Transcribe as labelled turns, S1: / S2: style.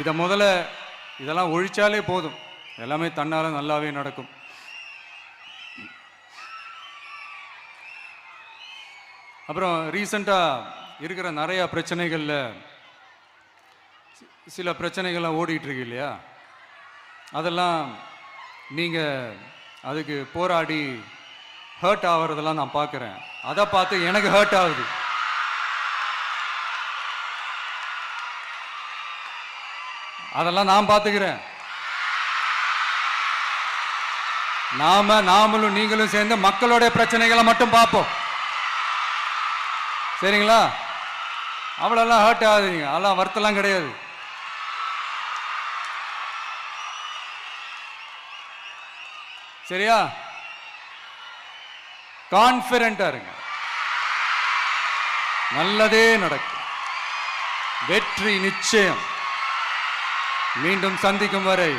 S1: இதை முதல்ல இதெல்லாம் ஒழிச்சாலே போதும், எல்லாமே தன்னால நல்லாவே நடக்கும். அப்புறம் ரீசண்டாக இருக்கிற நிறையா பிரச்சனைகளில் சில பிரச்சனைகள்லாம் ஓடிட்டு இருக்கு இல்லையா, அதெல்லாம் நீங்கள் அதுக்கு போராடி ஹர்ட் ஆகிறதெல்லாம் நான் பார்க்குறேன். அதை பார்த்து எனக்கு ஹர்ட் ஆகுது. அதெல்லாம் நான் பார்த்துக்கிறேன். நாமளும் நீங்களும் சேர்ந்து மக்களுடைய பிரச்சனைகளை மட்டும் பார்ப்போம், சரிங்களா? அவ்வளோலாம் ஹர்ட் ஆகுதுங்க, அதெல்லாம் வருத்தலாம் கிடையாது. சரியா? கான்ஃபிடென்ட்டா இருங்க, நல்லதே நடக்கும், வெற்றி நிச்சயம். மீண்டும் சந்திக்கும் வரை